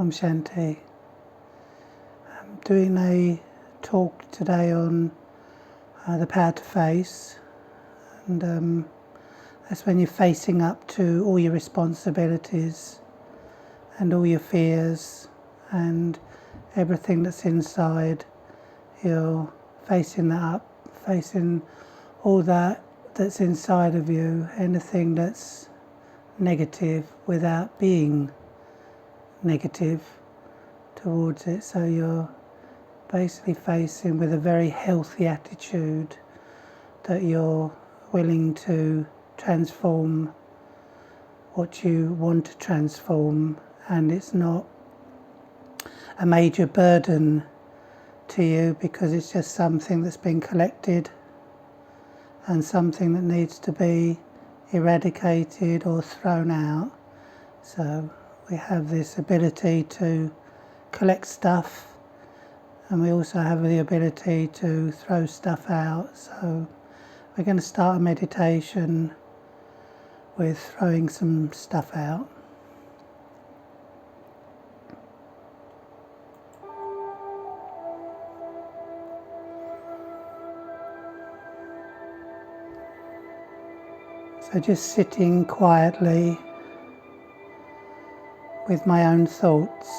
Om Shanti. I'm doing a talk today on the power to face, and that's when you're facing up to all your responsibilities and all your fears and everything that's inside. You're facing that up, facing all that's inside of you, anything that's negative without being negative towards it. So you're basically facing with a very healthy attitude that you're willing to transform what you want to transform, and it's not a major burden to you because it's just something that's been collected and something that needs to be eradicated or thrown out. So we have this ability to collect stuff, and we also have the ability to throw stuff out. So we're going to start a meditation with throwing some stuff out. So just sitting quietly with my own thoughts,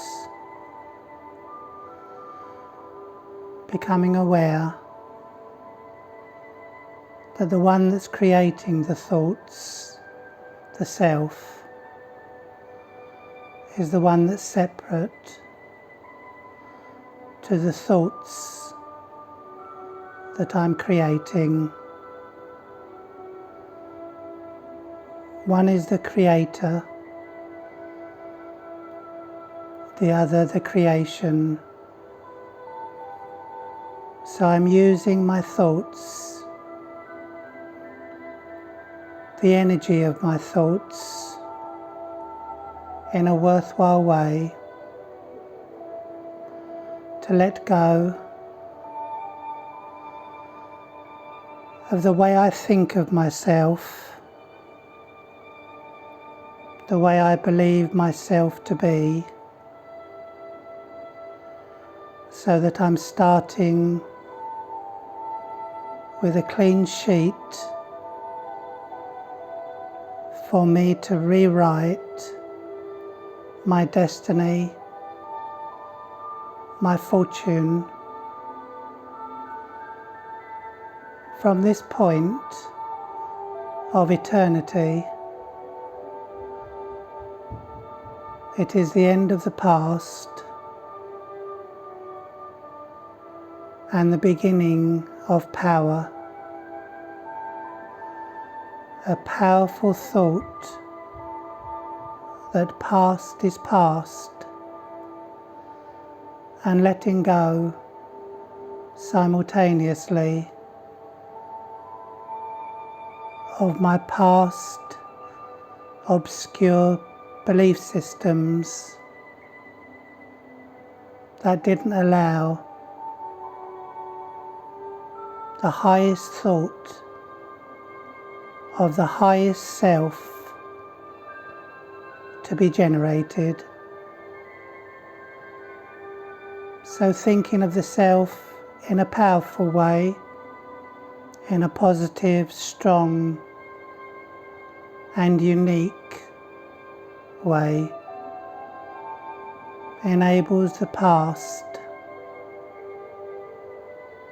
becoming aware that the one that's creating the thoughts, the self, is the one that's separate to the thoughts that I'm creating. One is the creator, the other the creation. So I'm using my thoughts, the energy of my thoughts, in a worthwhile way to let go of the way I think of myself, the way I believe myself to be, so that I'm starting with a clean sheet for me to rewrite my destiny, my fortune, from this point of eternity. It is the end of the past and the beginning of power. A powerful thought that past is past, and letting go simultaneously of my past obscure belief systems that didn't allow the highest thought of the highest self to be generated. So thinking of the self in a powerful way, in a positive, strong and unique way, enables the past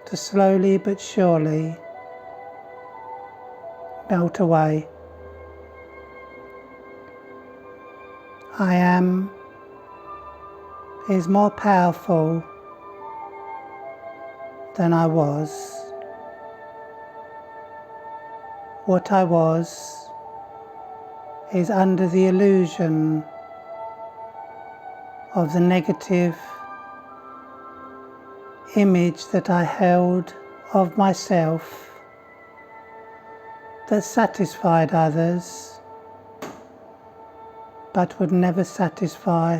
to slowly but surely melt away. I am is more powerful than I was. What I was is under the illusion of the negative image that I held of myself that satisfied others but would never satisfy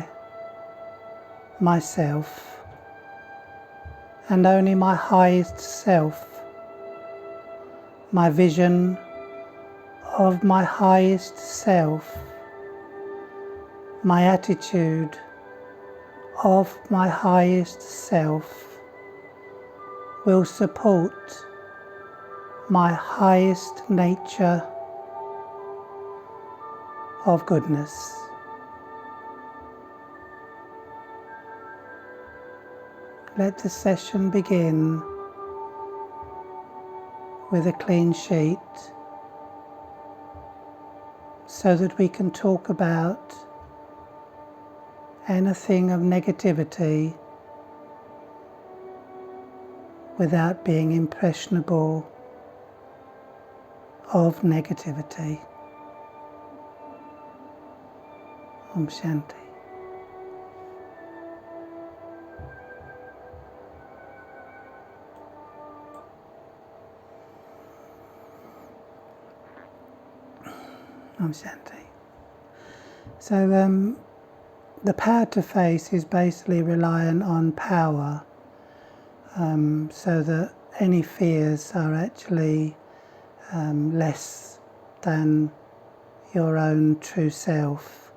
myself, and only my highest self, my vision of my highest self, my attitude of my highest self will support my highest nature of goodness. Let the session begin with a clean sheet so that we can talk about anything of negativity without being impressionable of negativity. Om Shanti. Om Shanti. So the power to face is basically reliant on power, so that any fears are actually less than your own true self.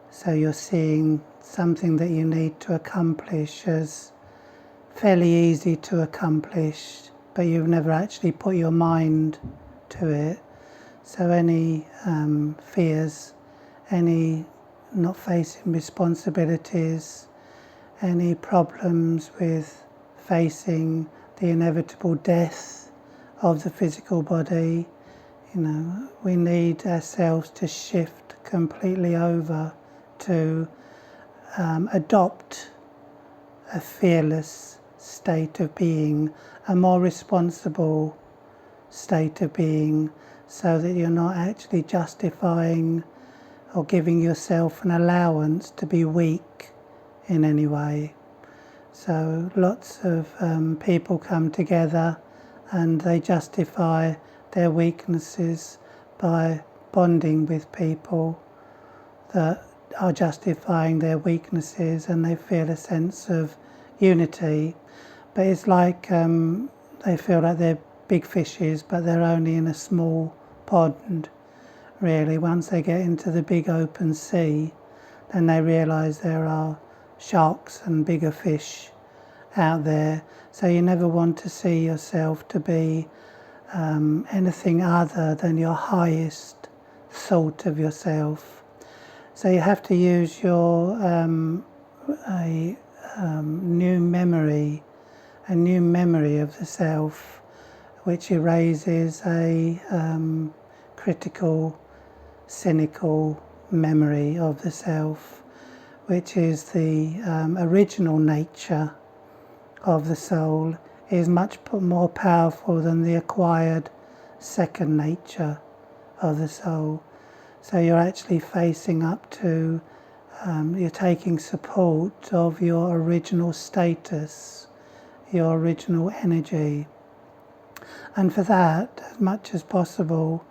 So you're seeing something that you need to accomplish as fairly easy to accomplish, but you've never actually put your mind to it. So any fears, any not facing responsibilities, any problems with facing the inevitable death of the physical body, we need ourselves to shift completely over to adopt a fearless state of being, a more responsible state of being, so that you're not actually justifying or giving yourself an allowance to be weak in any way. So lots of people come together and they justify their weaknesses by bonding with people that are justifying their weaknesses, and they feel a sense of unity. But it's like they feel like they're big fishes, but they're only in a small pond, really. Once they get into the big open sea, then they realise there are sharks and bigger fish out there. So you never want to see yourself to be anything other than your highest thought of yourself. So you have to use your new memory of the self, which erases a critical, cynical memory of the self, which is the original nature of the soul, is much more powerful than the acquired second nature of the soul. So you're actually facing up to, you're taking support of your original status, your original energy. And for that, as much as possible,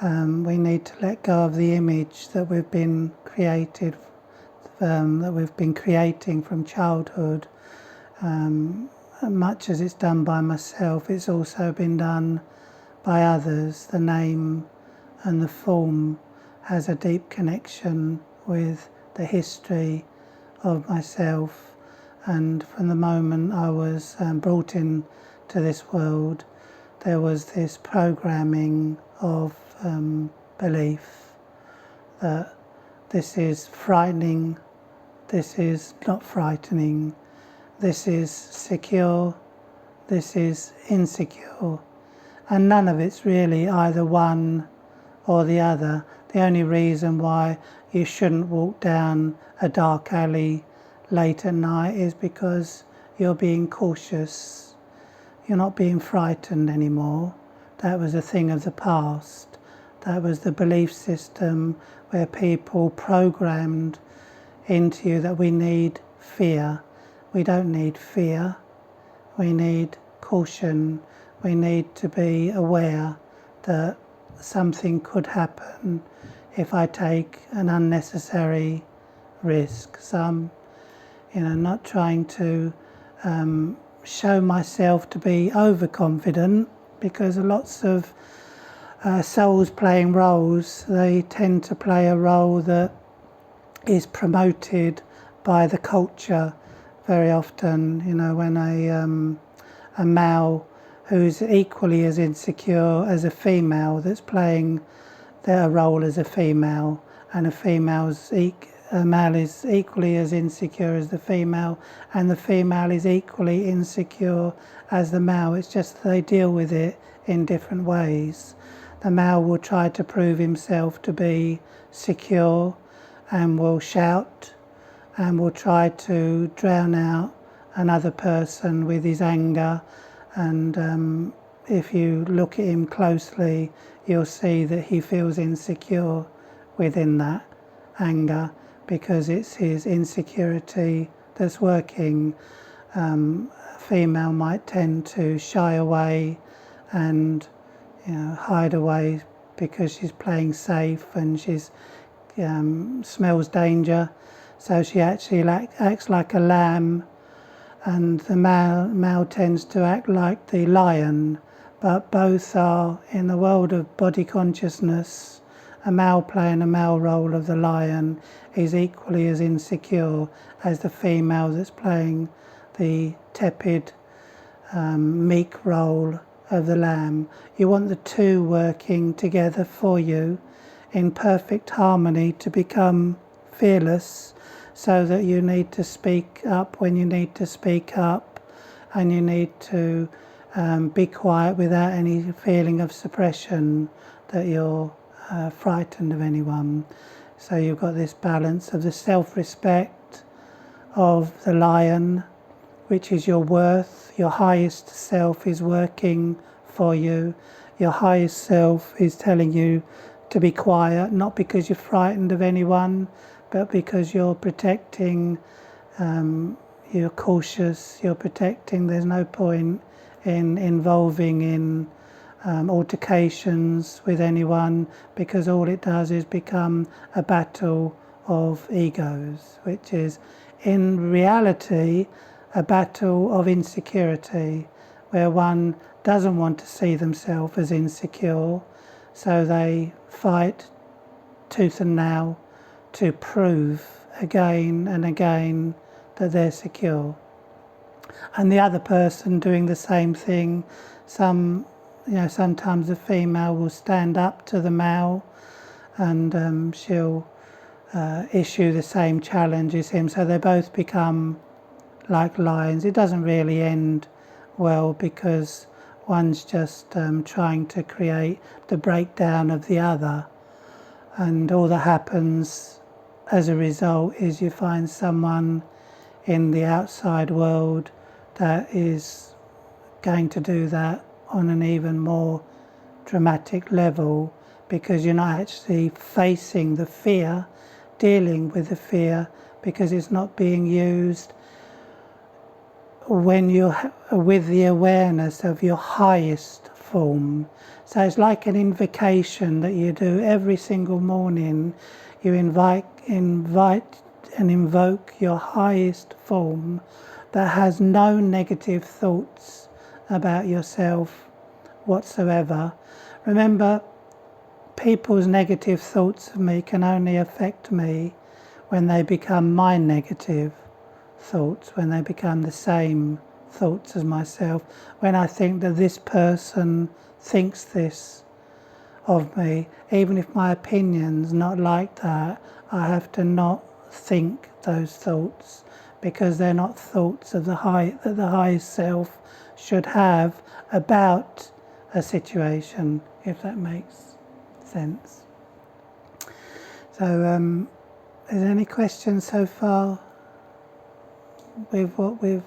we need to let go of the image that we've been creating from childhood. Much as it's done by myself, it's also been done by others. The name and the form has a deep connection with the history of myself. And from the moment I was brought into this world, there was this programming of belief that this is frightening, this is not frightening, this is secure, this is insecure. And none of it's really either one or the other. The only reason why you shouldn't walk down a dark alley late at night is because you're being cautious. You're not being frightened anymore. That was a thing of the past. That was the belief system where people programmed into you that we need fear. We don't need fear. We need caution. We need to be aware that something could happen if I take an unnecessary risk. So I'm, not trying to show myself to be overconfident, because lots of souls playing roles, they tend to play a role that is promoted by the culture very often. You know, when a male who's equally as insecure as a female that's playing their role as a female, and a male is equally as insecure as the female, and the female is equally insecure as the male. It's just they deal with it in different ways. The male will try to prove himself to be secure and will shout and will try to drown out another person with his anger, and if you look at him closely, you'll see that he feels insecure within that anger, because it's his insecurity that's working. A female might tend to shy away and hide away because she's playing safe and she's smells danger, so she actually acts like a lamb, and the male tends to act like the lion. But both are, in the world of body consciousness, a male playing a male role of the lion is equally as insecure as the female that's playing the tepid, meek role of the lamb. You want the two working together for you in perfect harmony to become fearless, so that you need to speak up when you need to speak up, and you need to be quiet without any feeling of suppression that you're frightened of anyone. So you've got this balance of the self-respect of the lion, which is your worth. Your highest self is working for you. Your highest self is telling you to be quiet, not because you're frightened of anyone, but because you're protecting, you're cautious, you're protecting. There's no point in involving in altercations with anyone, because all it does is become a battle of egos, which is in reality a battle of insecurity, where one doesn't want to see themselves as insecure, so they fight tooth and nail to prove again and again that they're secure. And the other person doing the same thing. Sometimes the female will stand up to the male, and she'll issue the same challenge as him, so they both become like lions. It doesn't really end well, because one's just trying to create the breakdown of the other, and all that happens as a result is you find someone in the outside world that is going to do that on an even more dramatic level, because you're not actually facing the fear, dealing with the fear, because it's not being used when you're with the awareness of your highest form. So it's like an invocation that you do every single morning. You invite and invoke your highest form that has no negative thoughts about yourself whatsoever. Remember, people's negative thoughts of me can only affect me when they become my negative thoughts, when they become the same thoughts as myself. When I think that this person thinks this of me, even if my opinion's not like that, I have to not think those thoughts, because they're not thoughts of that the highest self should have about a situation, if that makes sense. So, is there any questions so far with what we've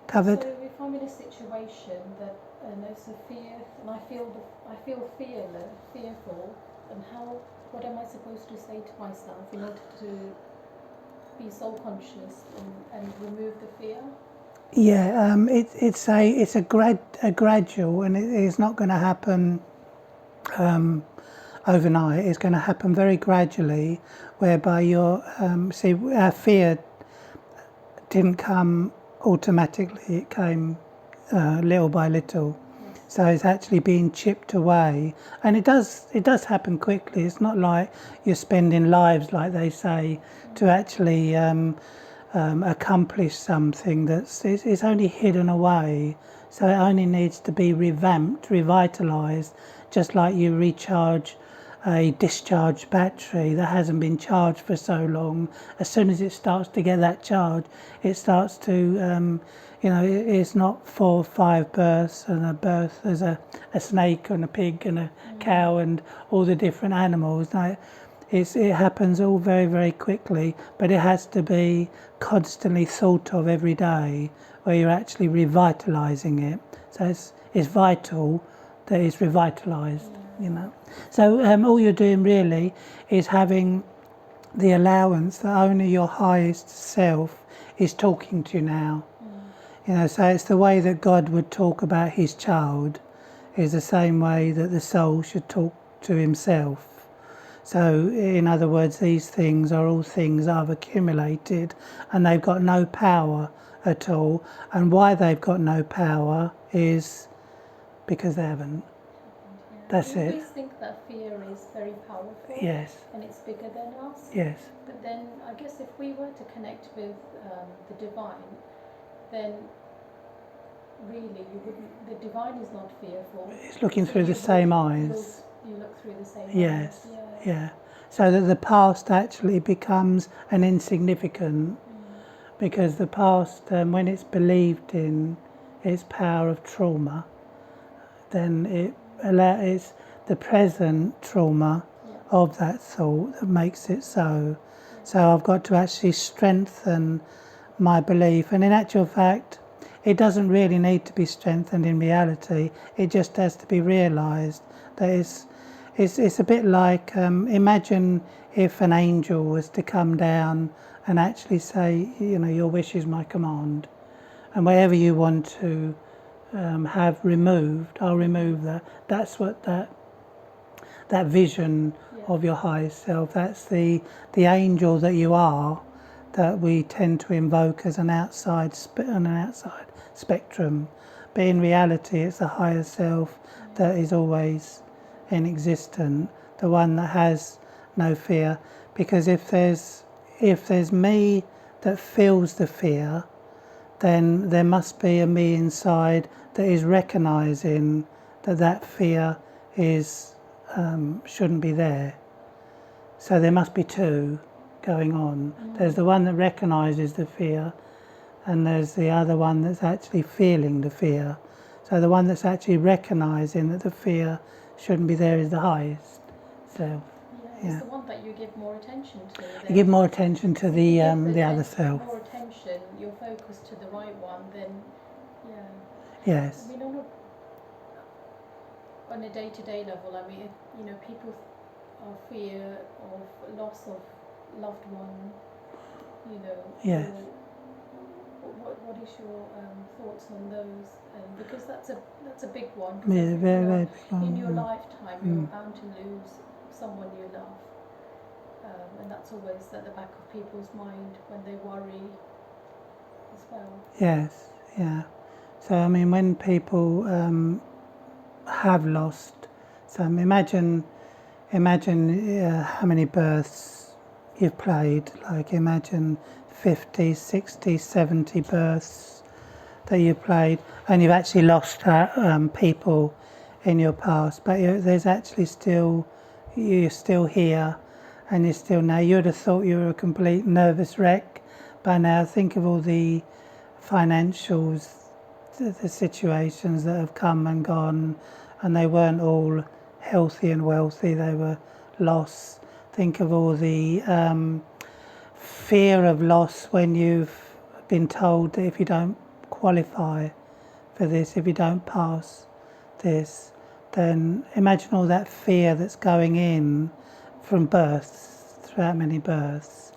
covered? So if I'm in a situation that there's a fear, and I feel fearful, and what am I supposed to say to myself in order to be soul conscious and remove the fear? Yeah, it's a gradual, and it is not going to happen overnight. It's going to happen very gradually, whereby our fear didn't come automatically. It came little by little. Yes. So it's actually being chipped away, and it does happen quickly. It's not like you're spending lives, like they say, to actually accomplish something it's only hidden away. So it only needs to be revamped, revitalised, just like you recharge a discharged battery that hasn't been charged for so long. As soon as it starts to get that charge, it starts to, it's not 4 or 5 births and a birth. There's a snake and a pig and a cow and all the different animals. No, it happens all very, very quickly, but it has to be constantly thought of every day, where you're actually revitalising it. So it's vital that it's revitalised, So all you're doing really is having the allowance that only your highest self is talking to you now. So it's the way that God would talk about his child is the same way that the soul should talk to himself. So in other words, these things are all things I've accumulated and they've got no power at all. And why they've got no power is because they haven't. That's it. We think that fear is very powerful. Yes. And it's bigger than us. Yes. But then I guess if we were to connect with the divine, then really the divine is not fearful. It's looking through the same eyes. You look through the same yes. eyes. Yeah. So that the past actually becomes an insignificant, because the past, when it's believed in its power of trauma, then it's the present trauma of that thought that makes it so. So I've got to actually strengthen my belief, and in actual fact, it doesn't really need to be strengthened in reality. It just has to be realised that it's a bit like, imagine if an angel was to come down and actually say, your wish is my command, and whatever you want to have removed, I'll remove that. That's what that vision of your highest self, that's the angel that you are, that we tend to invoke as an outside spectrum. But in reality, it's the higher self that is always in existence, the one that has no fear. Because if there's me that feels the fear, then there must be a me inside that is recognising that fear is shouldn't be there. So there must be two going on. There's the one that recognises the fear, and there's the other one that's actually feeling the fear. So the one that's actually recognising that the fear shouldn't be there is the highest self. It's the one that you give more attention to. You give more attention to the other self. More attention, you're focused to the right one, then Yes. I mean, on a day-to-day level, I mean, people are fear of loss of loved one, Yes. What is your thoughts on those? Because that's a big one. Yeah, very, very big one. In your lifetime, you're bound to lose someone you love, and that's always at the back of people's mind when they worry as well. Yes, yeah. So I mean, when people have lost, so imagine how many births you've played. Like imagine 50, 60, 70 births that you've played, and you've actually lost people in your past, but there's actually you're still here, and you're still now. You would have thought you were a complete nervous wreck by now. Think of all the financials, the situations that have come and gone, and they weren't all healthy and wealthy. They were loss. Think of all the fear of loss when you've been told that if you don't qualify for this, if you don't pass this, then imagine all that fear that's going in from births, throughout many births,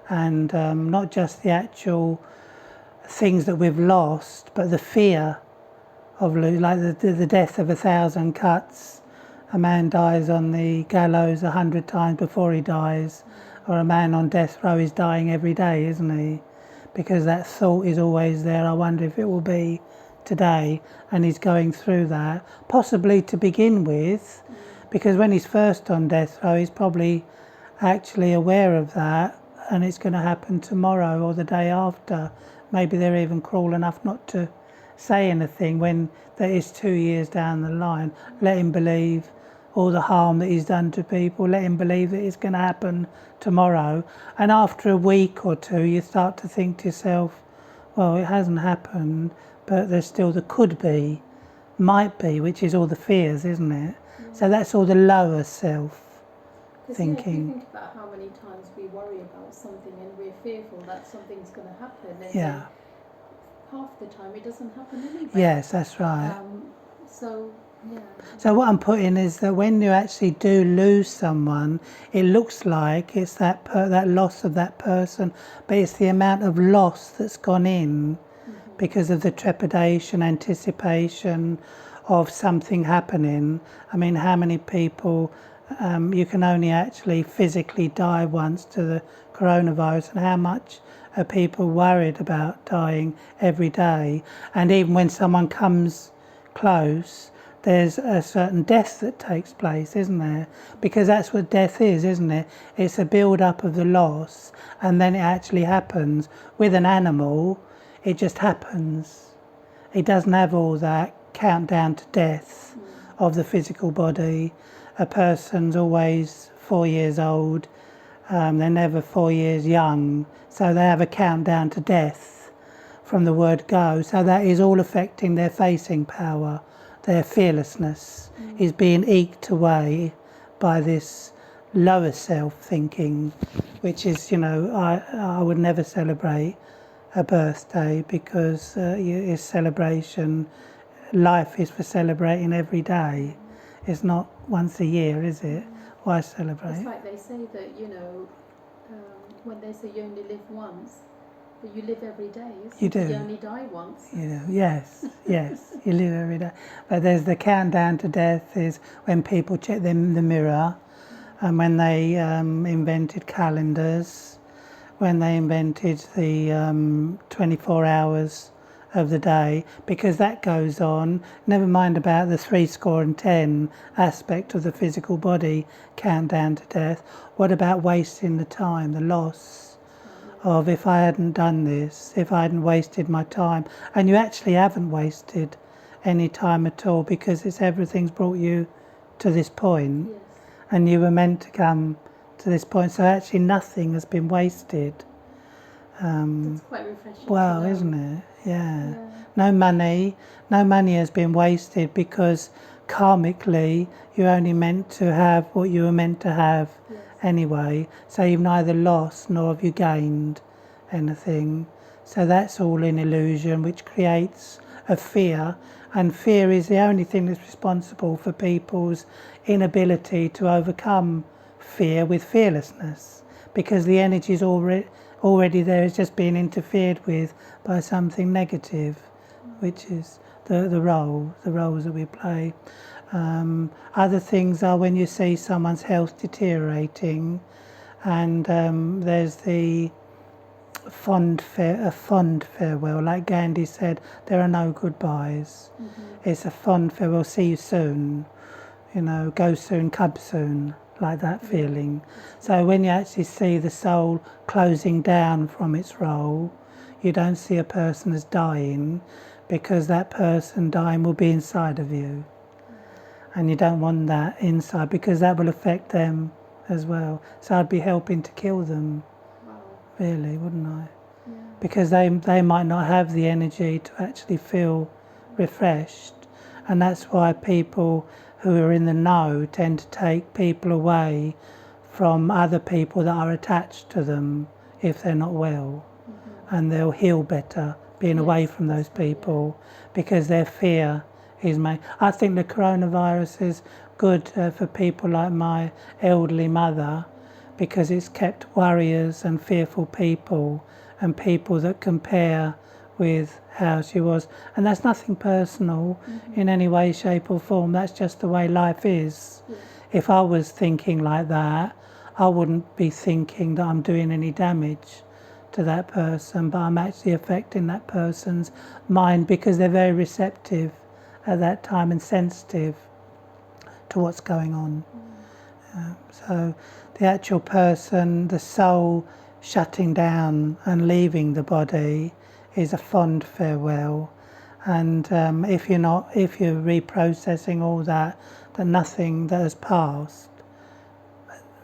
and not just the actual things that we've lost, but the fear of like the death of 1,000 cuts. A man dies on the gallows 100 times before he dies, or a man on death row is dying every day, isn't he? Because that thought is always there. I wonder if it will be today, and he's going through that, possibly to begin with, because when he's first on death row, he's probably actually aware of that, and it's going to happen tomorrow or the day after. Maybe they're even cruel enough not to say anything when that is 2 years down the line. Let him believe all the harm that he's done to people. Let him believe that it's going to happen tomorrow. And after a week or two, you start to think to yourself, well, it hasn't happened, but there's still the could be, might be, which is all the fears, isn't it? So that's all the lower self thinking. If you think about how many times we worry about something and we're fearful that something's going to happen, and then half the time it doesn't happen anyway. Yes, that's right. So what I'm putting is that when you actually do lose someone, it looks like it's that loss of that person, but it's the amount of loss that's gone in because of the trepidation, anticipation of something happening. I mean, how many people, you can only actually physically die once to the coronavirus, and how much are people worried about dying every day? And even when someone comes close, there's a certain death that takes place, isn't there? Because that's what death is, isn't it? It's a build-up of the loss, and then it actually happens. With an animal, it just happens. It doesn't have all that countdown to death of the physical body. A person's always 4 years old. They're never 4 years young. So they have a countdown to death from the word go. So that is all affecting their facing power. Their fearlessness is being eked away by this lower self thinking, which is, I would never celebrate a birthday because it's celebration. Life is for celebrating every day. It's not once a year, is it? Why celebrate? It's like they say that, when they say you only live once, but you live every day. You do. You only die once. Yes, you live every day. But there's the countdown to death is when people check the mirror, and when they invented calendars, when they invented the 24 hours of the day, because that goes on. Never mind about the 70 aspect of the physical body countdown to death. What about wasting the time, the loss of if I hadn't done this, if I hadn't wasted my time? And you actually haven't wasted any time at all, because everything's brought you to this point. Yes. And you were meant to come to this point, so actually nothing has been wasted. It's quite refreshing. Well, isn't it? Yeah. No money has been wasted, because karmically you're only meant to have what you were meant to have anyway. So you've neither lost nor have you gained anything. So that's all an illusion, which creates a fear. And fear is the only thing that's responsible for people's inability to overcome fear with fearlessness, because the energy is already there. It's just being interfered with by something negative, which is the roles that we play. Other things are when you see someone's health deteriorating, and there's the fond farewell. Like Gandhi said, there are no goodbyes. It's a fond farewell. See you soon. Go soon, come soon. Like that feeling. So when you actually see the soul closing down from its role, you don't see a person as dying, because that person dying will be inside of you. And you don't want that inside, because that will affect them as well. So I'd be helping to kill them. Wow. Really, wouldn't I? Yeah. Because they might not have the energy to actually feel refreshed. And that's why people who are in the know tend to take people away from other people that are attached to them if they're not well. And they'll heal better being away from those people, because their fear is made. I think the coronavirus is good for people like my elderly mother, because it's kept worriers and fearful people and people that compare with how she was. And that's nothing personal in any way, shape or form. That's just the way life is. If I was thinking like that, I wouldn't be thinking that I'm doing any damage to that person, but I'm actually affecting that person's mind, because they're very receptive at that time and sensitive to what's going on. So the actual person, the soul, shutting down and leaving the body is a fond farewell. And if you're reprocessing all that nothing that has passed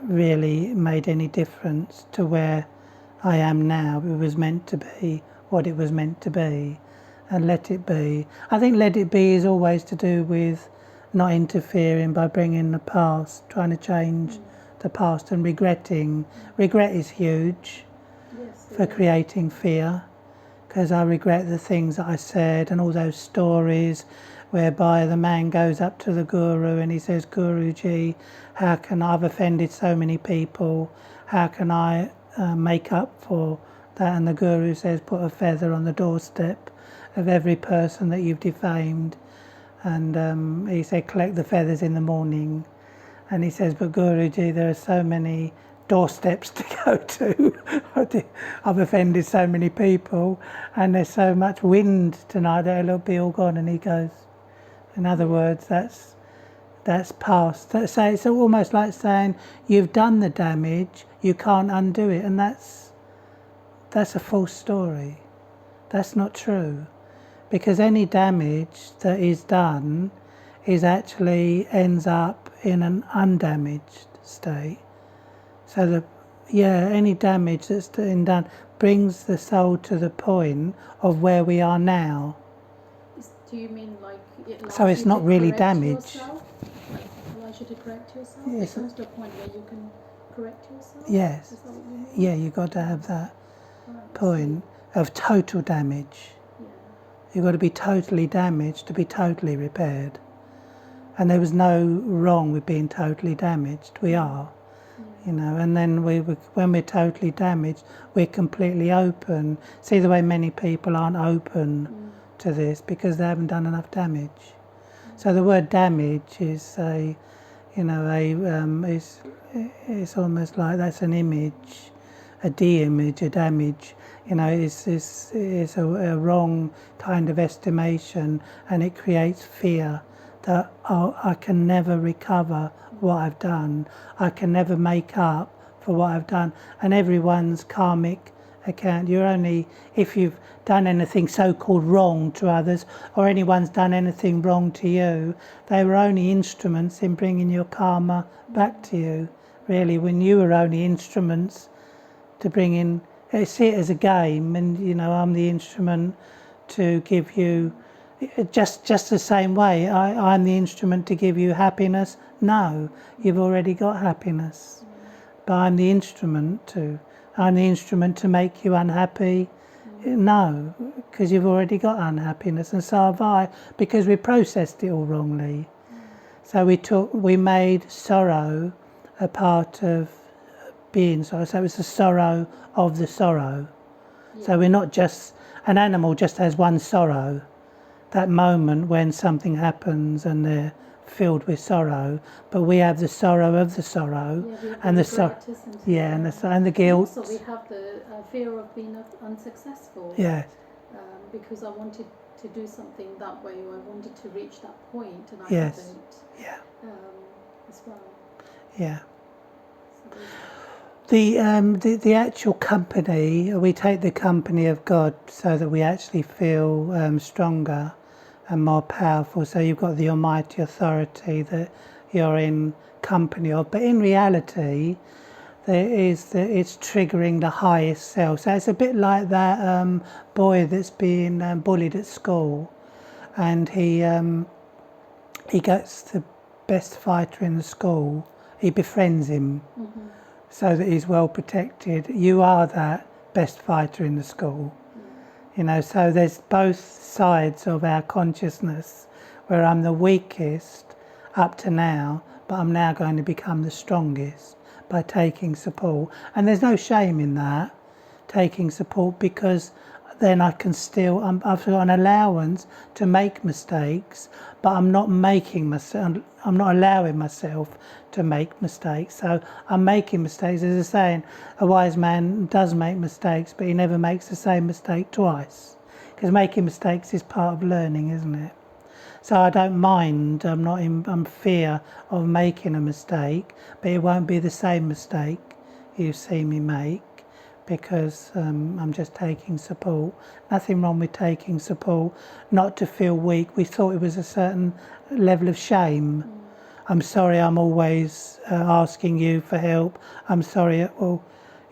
really made any difference to where I am now. It was meant to be what it was meant to be, and let it be. I think let it be is always to do with not interfering by bringing the past, trying to change the past, and regretting. Regret is huge for creating fear, because I regret the things that I said and all those stories whereby the man goes up to the guru and he says, Guruji, how can I've offended so many people? How can I make up for that? And the guru says, put a feather on the doorstep of every person that you've defamed. And he said, collect the feathers in the morning. And he says, but Guruji, there are so many doorsteps to go to. I've offended so many people, and there's so much wind tonight that it'll be all gone. And he goes, in other words, that's past. So it's almost like saying you've done the damage, you can't undo it, and that's a false story. That's not true, because any damage that is done is actually ends up in an undamaged state. So any damage that's been done brings the soul to the point of where we are now. Do you mean like it allows so it's you not to really correct damage. yourself? Like allows you to correct yourself? Yes. It comes to a point where you can correct yourself? Yes. Is that what you mean? Yeah, you've got to have that Right, point of total damage. Yeah. You've got to be totally damaged to be totally repaired. And there was no wrong with being totally damaged. We are. And then when we're totally damaged, we're completely open. See the way many people aren't open to this because they haven't done enough damage. So the word damage is it's almost like that's an image, a de-image, a damage. It's a wrong kind of estimation, and it creates fear that I can never recover what I've done. I can never make up for what I've done. And everyone's karmic account, you're only, if you've done anything so-called wrong to others, or anyone's done anything wrong to you, they were only instruments in bringing your karma back to you. Really, when you were only instruments to bring in, see it as a game, and I'm the instrument to give you just the same way. I'm the instrument to give you happiness. No, you've already got happiness. But I'm the instrument to make you unhappy. No, because you've already got unhappiness, and so have I, because we processed it all wrongly. So we made sorrow a part of being sorrow. So it's the sorrow of the sorrow. So we're not just, an animal just has one sorrow. That moment when something happens and they're filled with sorrow, but we have the sorrow of the sorrow, and the sorrow, and the guilt. So we have the fear of being unsuccessful. Yes. Because I wanted to do something that way, or I wanted to reach that point, and I Yes. haven't. Yeah. As well. Yeah. So The actual company, we take the company of God so that we actually feel stronger and more powerful. So you've got the almighty authority that you're in company of. But in reality, it's triggering the highest self. So it's a bit like that boy that's being bullied at school, and he gets the best fighter in the school. He befriends him. So that he's well protected. You are that best fighter in the school. So there's both sides of our consciousness, where I'm the weakest up to now, but I'm now going to become the strongest by taking support. And there's no shame in that, taking support, because then I can still, I've got an allowance to make mistakes, but I'm not allowing myself to make mistakes. So I'm making mistakes. As I say, a wise man does make mistakes, but he never makes the same mistake twice, because making mistakes is part of learning, isn't it? So I don't mind. I'm fear of making a mistake, but it won't be the same mistake you see me make, because I'm just taking support. Nothing wrong with taking support, not to feel weak. We thought it was a certain level of shame. I'm sorry, I'm always asking you for help. I'm sorry. Well,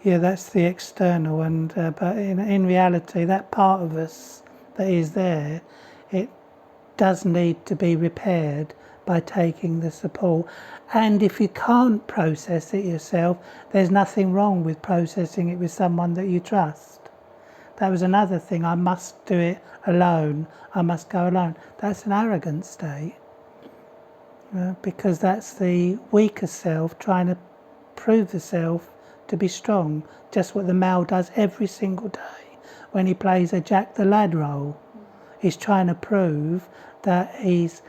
yeah, that's the external, and but in reality, that part of us that is there, it does need to be repaired by taking the support. And if you can't process it yourself, there's nothing wrong with processing it with someone that you trust. That was another thing. I must do it alone. I must go alone. That's an arrogant state. Because that's the weaker self trying to prove the self to be strong. Just what the male does every single day when he plays a Jack the Lad role. He's trying to prove that he's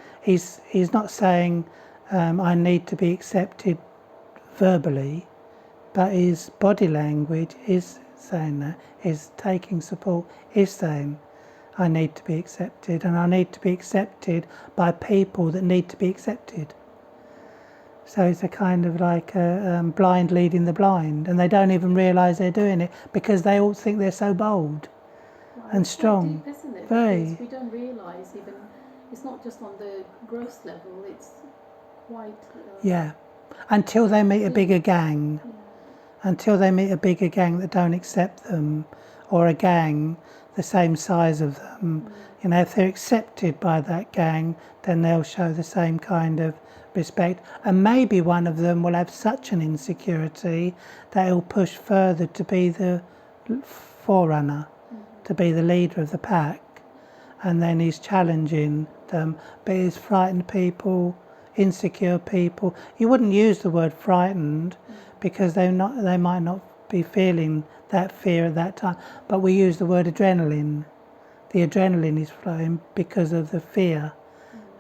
not saying I need to be accepted verbally, but his body language is saying that, is taking support, is saying I need to be accepted, and I need to be accepted by people that need to be accepted. So it's a kind of like a blind leading the blind, and they don't even realise they're doing it because they all think they're so bold and strong. Deep, isn't it? Very. Because we don't realise even, it's not just on the gross level, it's quite... Yeah, until they meet a bigger gang. Yeah. Until they meet a bigger gang that don't accept them, or a gang the same size of them. You know, if they're accepted by that gang, then they'll show the same kind of respect. And maybe one of them will have such an insecurity that he'll push further to be the forerunner, to be the leader of the pack. And then he's challenging them. But he's frightened people, insecure people. You wouldn't use the word frightened because they might not be feeling that fear at that time. But we use the word adrenaline. The adrenaline is flowing because of the fear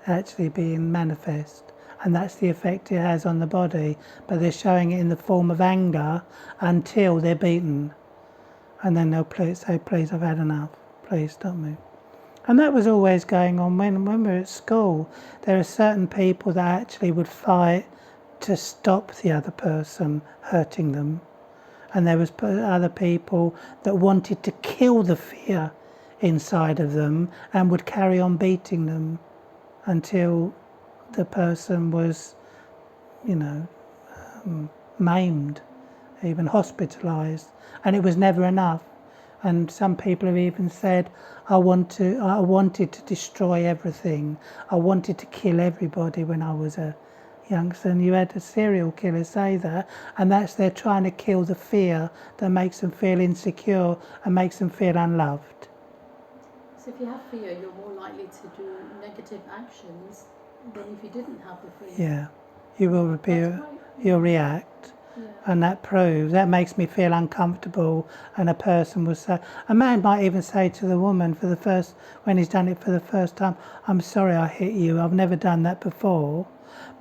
actually being manifest. And that's the effect it has on the body. But they're showing it in the form of anger until they're beaten. And then they'll say, please, I've had enough. Please, stop me. And that was always going on when we were at school. There are certain people that actually would fight to stop the other person hurting them. And there was other people that wanted to kill the fear inside of them and would carry on beating them until the person was, maimed, even hospitalised. And it was never enough. And some people have even said, I wanted to destroy everything. I wanted to kill everybody when I was a youngster. And you had a serial killer say that, and that's they're trying to kill the fear that makes them feel insecure and makes them feel unloved. So if you have fear, you're more likely to do negative actions than if you didn't have the fear. Yeah, you'll react. Yeah. And that makes me feel uncomfortable. And a person will say, a man might even say to the woman when he's done it for the first time, I'm sorry I hit you, I've never done that before.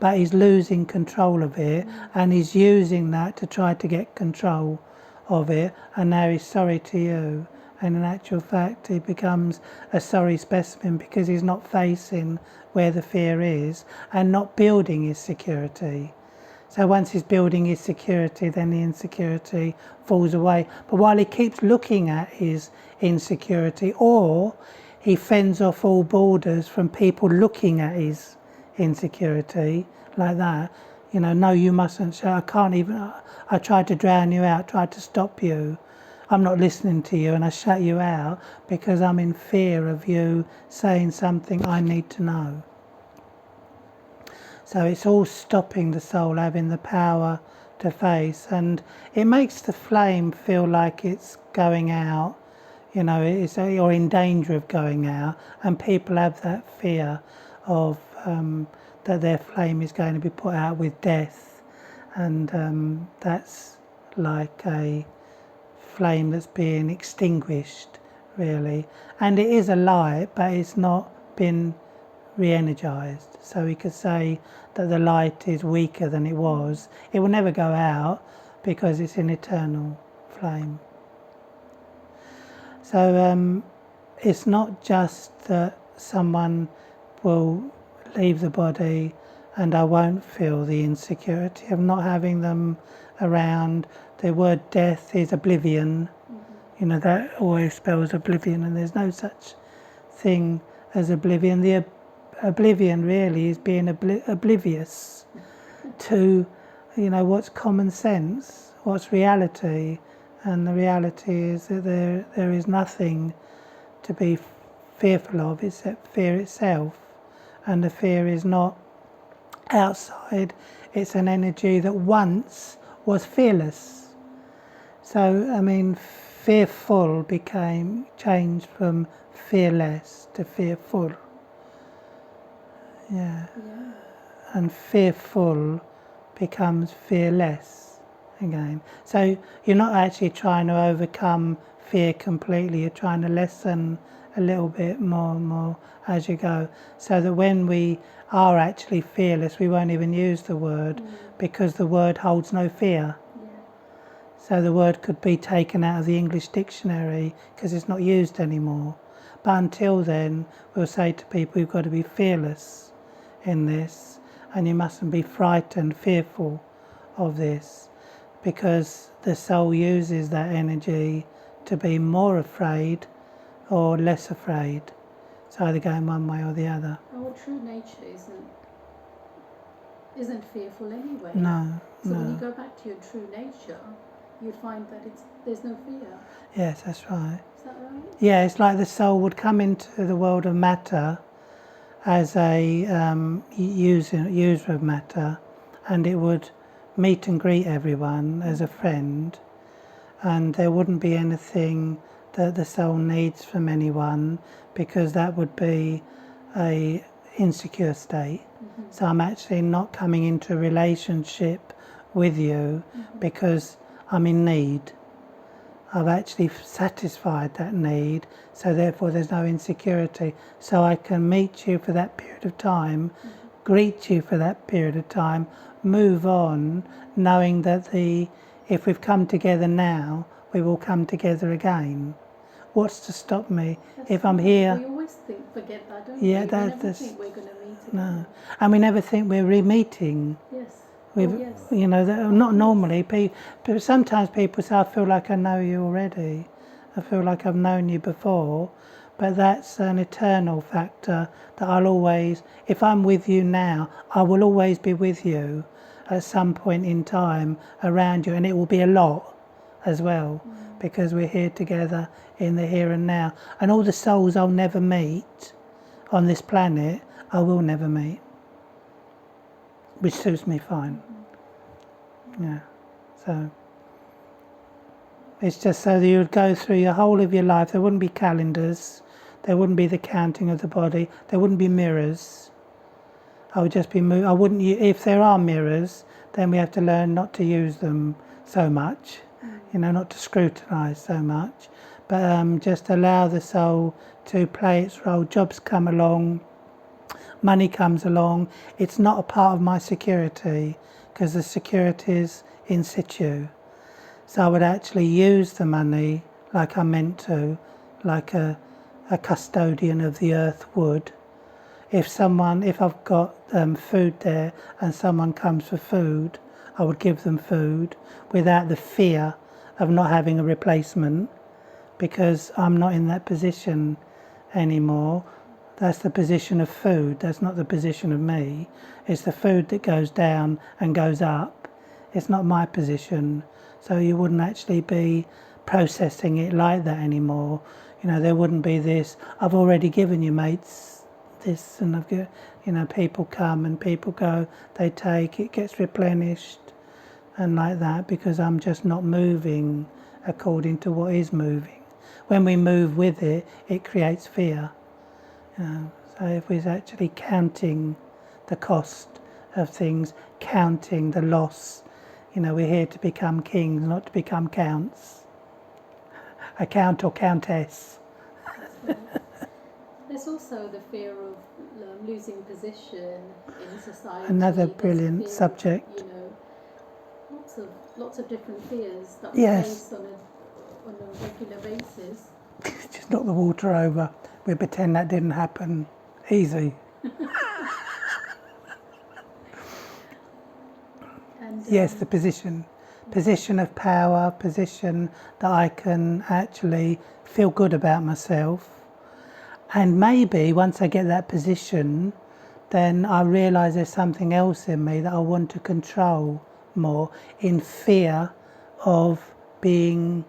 But he's losing control of it, and he's using that to try to get control of it, and now he's sorry to you. And in actual fact, he becomes a sorry specimen because he's not facing where the fear is and not building his security. So once he's building his security, then the insecurity falls away. But while he keeps looking at his insecurity, or he fends off all borders from people looking at his insecurity, like that, no, you mustn't show, I tried to drown you out, tried to stop you. I'm not listening to you, and I shut you out because I'm in fear of you saying something I need to know. So it's all stopping the soul having the power to face, and it makes the flame feel like it's going out, or in danger of going out, and people have that fear of that their flame is going to be put out with death, and that's like a flame that's being extinguished, really. And it is a light, but it's not been re-energized. So we could say that the light is weaker than it was. It will never go out because it's an eternal flame. So it's not just that someone will leave the body and I won't feel the insecurity of not having them around. The word death is oblivion. You know, that always spells oblivion, and there's no such thing as oblivion. The oblivion really is being oblivious to, you know, what's common sense, what's reality. And the reality is that there is nothing to be fearful of except fear itself. And the fear is not outside, it's an energy that once was fearless. So, I mean, fearful changed from fearless to fearful. Yeah. And fearful becomes fearless again. So you're not actually trying to overcome fear completely, you're trying to lessen a little bit more as you go, so that when we are actually fearless, we won't even use the word, because the word holds no fear. So the word could be taken out of the English dictionary because it's not used anymore. But until then, we'll say to people, you've got to be fearless in this, and you mustn't be frightened, fearful of this, because the soul uses that energy to be more afraid or less afraid. It's either going one way or the other. Our true nature isn't fearful anyway. No. When you go back to your true nature, you find that there's no fear. Yes, that's right. Is that right? Yeah, it's like the soul would come into the world of matter as a user of matter, and it would meet and greet everyone as a friend, and there wouldn't be anything that the soul needs from anyone, because that would be a insecure state. So I'm actually not coming into a relationship with you because I'm in need. I've actually satisfied that need, so therefore there's no insecurity. So I can meet you for that period of time, greet you for that period of time, move on, knowing that if we've come together now, we will come together again. What's to stop me if I'm here? We always forget that, don't Yeah, we? We never think we're going to meet again. No, and we never think we're re-meeting. Yes. Yes. You know, not normally. But sometimes people say, I feel like I know you already. I feel like I've known you before. But that's an eternal factor that I'll always, if I'm with you now, I will always be with you at some point in time around you. And it will be a lot as well, because we're here together in the here and now. And all the souls I'll never meet on this planet, I will never meet, which suits me fine. Yeah, so it's just so that you would go through your whole of your life. There wouldn't be calendars, there wouldn't be the counting of the body, there wouldn't be mirrors. I would just be I wouldn't. If there are mirrors, then we have to learn not to use them so much. You know, not to scrutinise so much, but just allow the soul to play its role. Jobs come along, money comes along. It's not a part of my security, because the security is in situ. So I would actually use the money like I'm meant to, like a custodian of the earth would. If I've got food there and someone comes for food, I would give them food without the fear of not having a replacement, because I'm not in that position anymore. That's the position of food, that's not the position of me. It's the food that goes down and goes up. It's not my position. So you wouldn't actually be processing it like that anymore. You know, there wouldn't be this, I've already given you mates this, and people come and people go, they take, it gets replenished and like that, because I'm just not moving according to what is moving. When we move with it, it creates fear. So if we're actually counting the cost of things, counting the loss, we're here to become kings, not to become counts. A count or countess. There's also the fear of losing position in society. Another brilliant subject. Lots of different fears that we face on a regular basis. Just knock the water over. We pretend that didn't happen. Easy. Yes, the position of power, position that I can actually feel good about myself. And maybe once I get that position, then I realise there's something else in me that I want to control more, in fear of being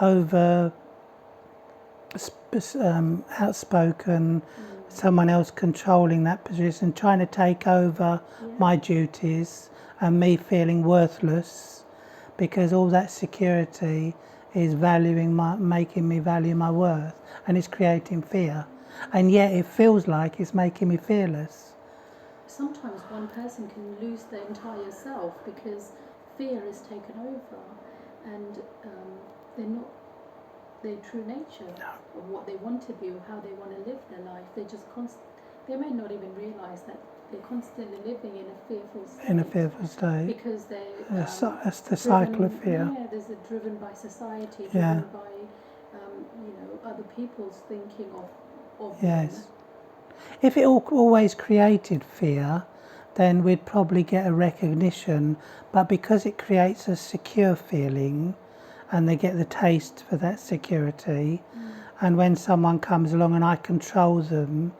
over outspoken, someone else controlling that position, trying to take over my duties, and me feeling worthless, because all that security is making me value my worth, and it's creating fear. And yet it feels like it's making me fearless. Sometimes one person can lose their entire self because fear is taken over, and they're not their true nature of what they want to be or how they want to live their life. They just they may not even realise that they're constantly living in a fearful state. In a fearful state. Because they're that's the cycle of fear. Yeah, there's a driven by society, driven by other people's thinking of Yes. them. If it always created fear, then we'd probably get a recognition. But because it creates a secure feeling, and they get the taste for that security, and when someone comes along and I control them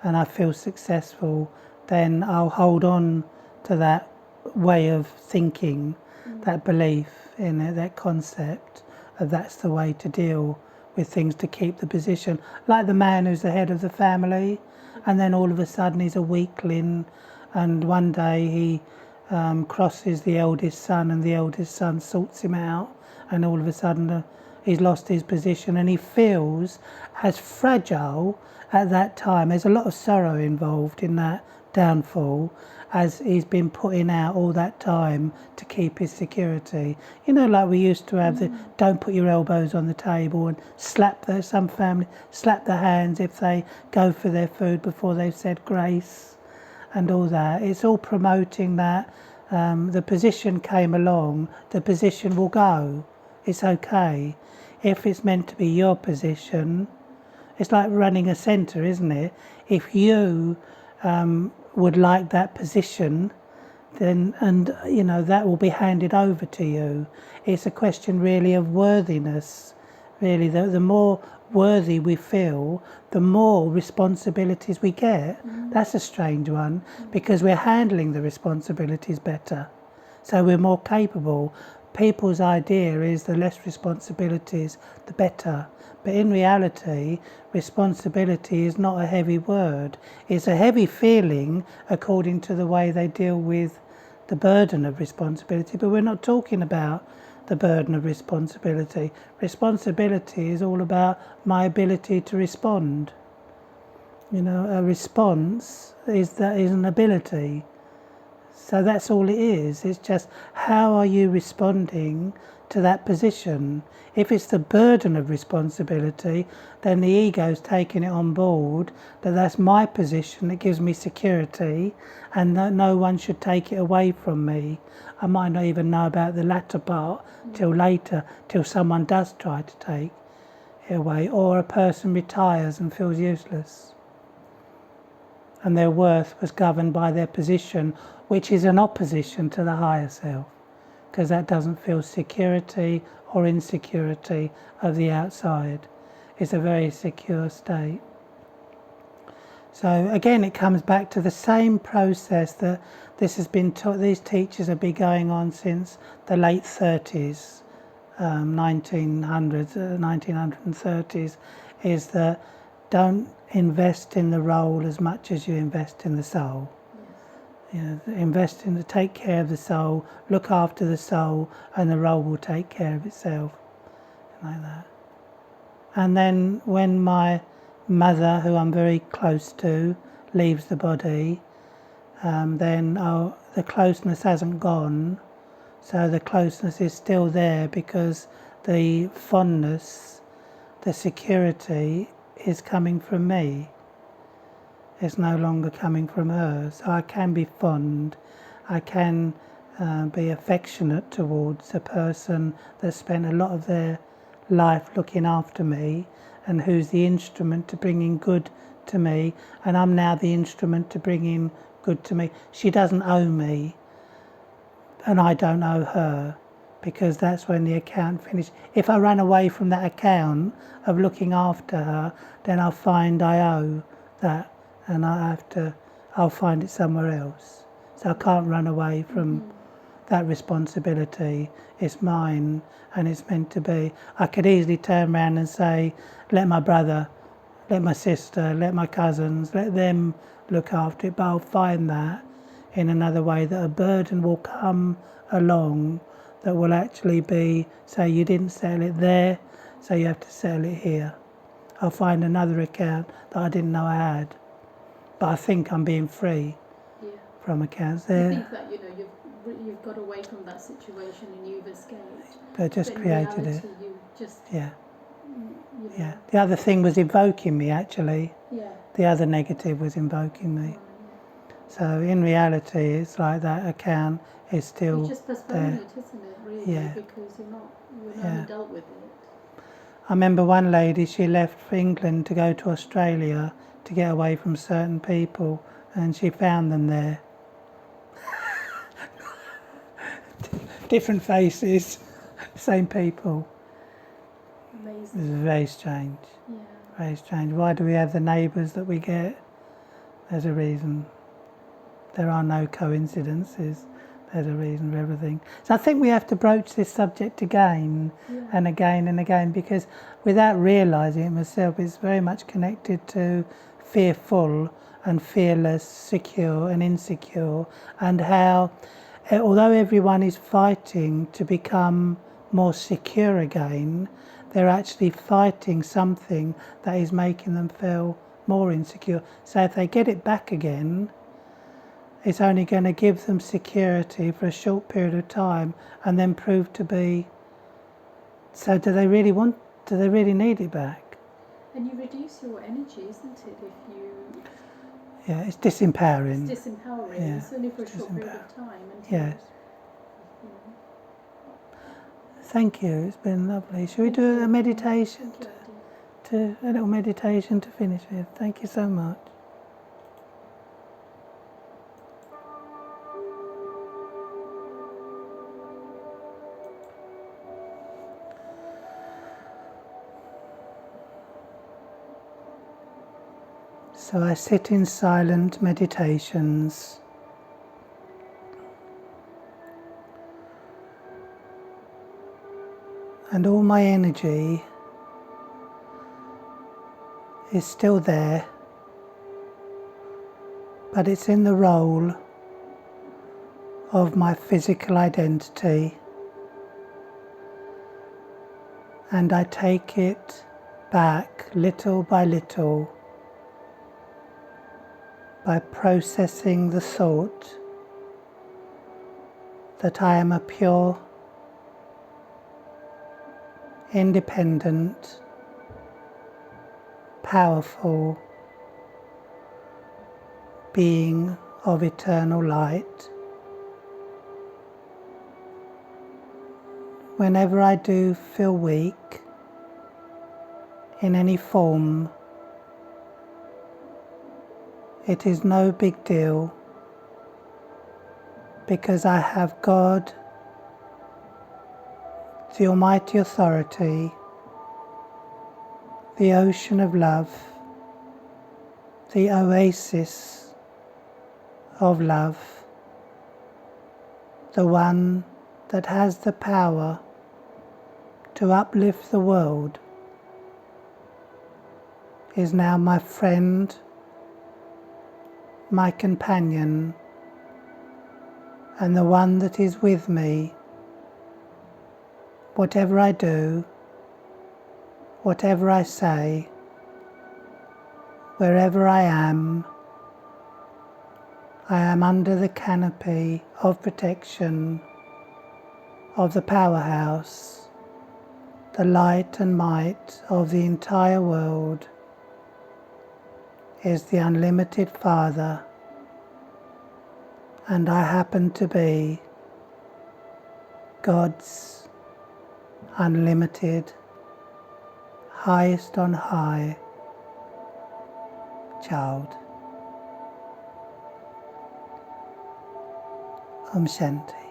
and I feel successful, then I'll hold on to that way of thinking, that belief in it, that concept of that's the way to deal with things, to keep the position. Like the man who's the head of the family, and then all of a sudden he's a weakling, and one day he crosses the eldest son, and the eldest son sorts him out, and all of a sudden he's lost his position, and he feels as fragile at that time. There's a lot of sorrow involved in that downfall, as he's been putting out all that time to keep his security. Like we used to have the don't put your elbows on the table, and some family slap their hands if they go for their food before they've said grace, and all that. It's all promoting that the position came along, the position will go. It's okay. If it's meant to be your position, it's like running a centre, isn't it? If you would like that position, then that will be handed over to you. It's a question really of worthiness. Really, the more worthy we feel, the more responsibilities we get. That's a strange one, because we're handling the responsibilities better, so we're more capable. People's idea is the less responsibilities, the better. But in reality, responsibility is not a heavy word. It's a heavy feeling according to the way they deal with the burden of responsibility. But we're not talking about the burden of responsibility. Responsibility is all about my ability to respond. A response is an ability. So that's all it is. It's just, how are you responding to that position? If it's the burden of responsibility, then the ego's taking it on board, that's my position, it gives me security, and no one should take it away from me. I might not even know about the latter part till later, till someone does try to take it away, or a person retires and feels useless, and their worth was governed by their position, which is an opposition to the higher self, because that doesn't feel security or insecurity of the outside. It's a very secure state. So again, it comes back to the same process that this has been taught. These teachers have been going on since the late 30s, 1930s, is that don't invest in the role as much as you invest in the soul. Invest in take care of the soul, look after the soul, and the role will take care of itself, like that. And then when my mother, who I'm very close to, leaves the body, then the closeness hasn't gone, so the closeness is still there, because the fondness, the security is coming from me. It's no longer coming from her. So I can be fond, I can be affectionate towards a person that spent a lot of their life looking after me, and who's the instrument to bringing good to me, and I'm now the instrument to bringing good to me. She doesn't owe me, and I don't owe her, because that's when the account finished. If I run away from that account of looking after her, then I'll find I owe that, and I'll find it somewhere else. So I can't run away from that responsibility. It's mine, and it's meant to be. I could easily turn around and say, let my brother, let my sister, let my cousins, let them look after it, but I'll find that in another way, that a burden will come along that will actually be, say, you didn't settle it there, so you have to settle it here. I'll find another account that I didn't know I had. But I think I'm being free from accounts there. You think that, you've got away from that situation and you've escaped. But just created reality, it. You just, Yeah. Yeah. The other thing was invoking me, actually. Yeah. The other negative was invoking me. So in reality, it's like that account is still You're just postponing there. it, isn't it, really? Yeah. Because you've not dealt with it. I remember one lady, she left for England to go to Australia to get away from certain people, and she found them there. Different faces, same people. Amazing. It was very strange. Yeah. Very strange. Why do we have the neighbours that we get? There's a reason. There are no coincidences. There's a reason for everything. So I think we have to broach this subject again and again and again, because without realising it myself, it's very much connected to fearful and fearless, secure and insecure, and how, although everyone is fighting to become more secure again, they're actually fighting something that is making them feel more insecure. So if they get it back again, it's only going to give them security for a short period of time and then prove to be. So do they really need it back? And you reduce your energy, isn't it, if you... Yeah, it's disempowering. It's disempowering. Yeah, It's only for a short period of time. Yes. Thank you, it's been lovely. Shall we do a meditation? A little meditation to finish with. Thank you so much. So I sit in silent meditations, and all my energy is still there, but it's in the role of my physical identity, and I take it back little by little by processing the thought that I am a pure, independent, powerful being of eternal light. Whenever I do feel weak in any form, it is no big deal, because I have God, the Almighty Authority, the ocean of love, the oasis of love, the one that has the power to uplift the world, is now my friend, my companion, and the one that is with me. Whatever I do, whatever I say, wherever I am under the canopy of protection of the powerhouse, the light and might of the entire world is the unlimited Father, and I happen to be God's unlimited, highest on high child. Om Shanti.